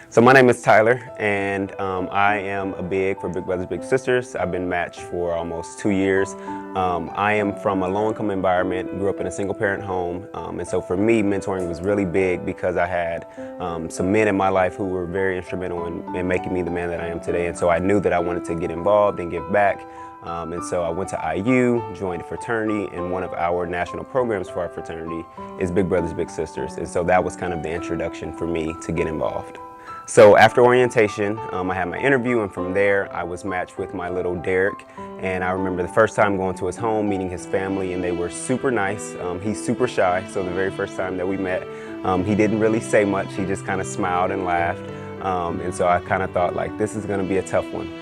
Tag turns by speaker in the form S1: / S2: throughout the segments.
S1: So my name is Tyler, and I am a big for Big Brothers Big Sisters. I've been matched for almost 2 years. I am from a low-income environment, grew up in a single-parent home, and so for me, mentoring was really big because I had some men in my life who were very instrumental in making me the man that I am today, and so I knew that I wanted to get involved and give back. And so I went to IU, joined a fraternity, and one of our national programs for our fraternity is Big Brothers Big Sisters, and so that was kind of the introduction for me to get involved. So after orientation, I had my interview, and from there I was matched with my little Derek. And I remember the first time going to his home, meeting his family, and they were super nice. He's super shy, so the very first time that we met, he didn't really say much. He just kind of smiled and laughed. And so I kind of thought, like, this is going to be a tough one.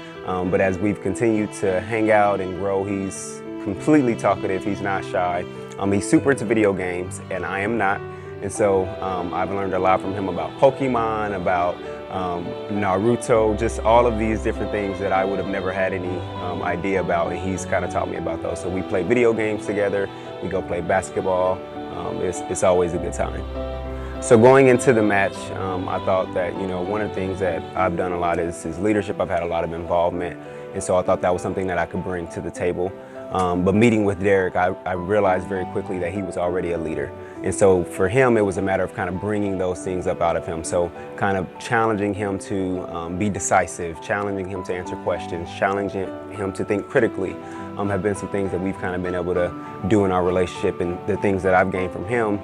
S1: But as we've continued to hang out and grow, he's completely talkative. He's not shy. He's super into video games, and I am not. And so I've learned a lot from him about Pokemon, about Naruto, just all of these different things that I would have never had any idea about, and he's kind of taught me about those. So we play video games together, we go play basketball. It's always a good time. So going into the match, I thought that, one of the things that I've done a lot is leadership. I've had a lot of involvement, and so I thought that was something that I could bring to the table. But meeting with Derek, I realized very quickly that he was already a leader. And so for him, it was a matter of kind of bringing those things up out of him. So kind of challenging him to be decisive, challenging him to answer questions, challenging him to think critically have been some things that we've kind of been able to do in our relationship. And the things that I've gained from him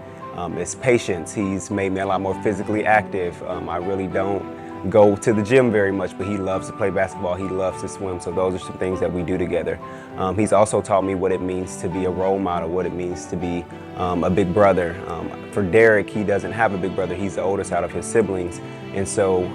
S1: is patience. He's made me a lot more physically active. I really don't go to the gym very much, but he loves to play basketball, he loves to swim, so those are some things that we do together. He's also taught me what it means to be a role model, what it means to be a big brother. For Derek, he doesn't have a big brother, he's the oldest out of his siblings, and so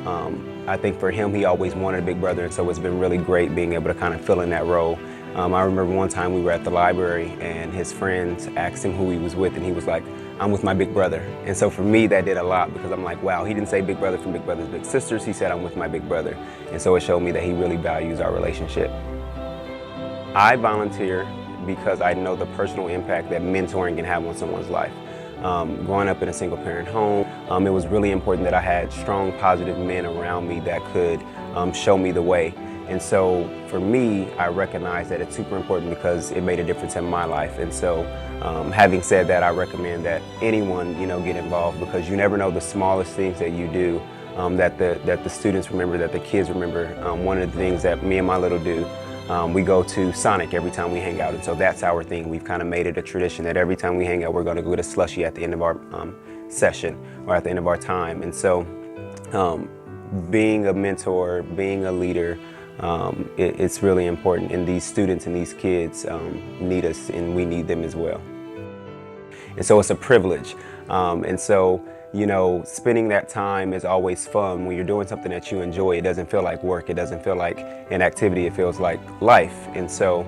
S1: I think for him, he always wanted a big brother, and so it's been really great being able to kind of fill in that role. I remember one time we were at the library and his friends asked him who he was with, and he was like, "I'm with my big brother." And so for me, that did a lot because I'm like, wow, he didn't say big brother from Big Brothers Big Sisters, he said, "I'm with my big brother." And so it showed me that he really values our relationship. I volunteer because I know the personal impact that mentoring can have on someone's life. Growing up in a single parent home, it was really important that I had strong, positive men around me that could show me the way. And so for me, I recognize that it's super important because it made a difference in my life. And so having said that, I recommend that anyone, get involved because you never know the smallest things that you do that the students remember, that the kids remember. One of the things that me and my little do, we go to Sonic every time we hang out. And so that's our thing. We've kind of made it a tradition that every time we hang out, we're going to go get a slushie at the end of our session or at the end of our time. And so being a mentor, being a leader, it's really important, and these students and these kids need us, and we need them as well. And so it's a privilege. And so, spending that time is always fun. When you're doing something that you enjoy, it doesn't feel like work. It doesn't feel like an activity. It feels like life. And so,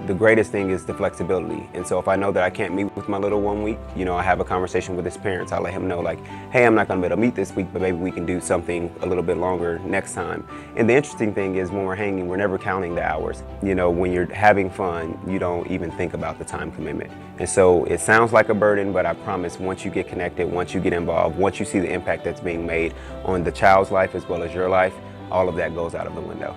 S1: the greatest thing is the flexibility. And so if I know that I can't meet with my little 1 week, I have a conversation with his parents. I let him know, like, hey, I'm not gonna be able to meet this week, but maybe we can do something a little bit longer next time. And the interesting thing is when we're hanging, we're never counting the hours. When you're having fun, you don't even think about the time commitment. And so it sounds like a burden, but I promise once you get connected, once you get involved, once you see the impact that's being made on the child's life as well as your life, all of that goes out of the window.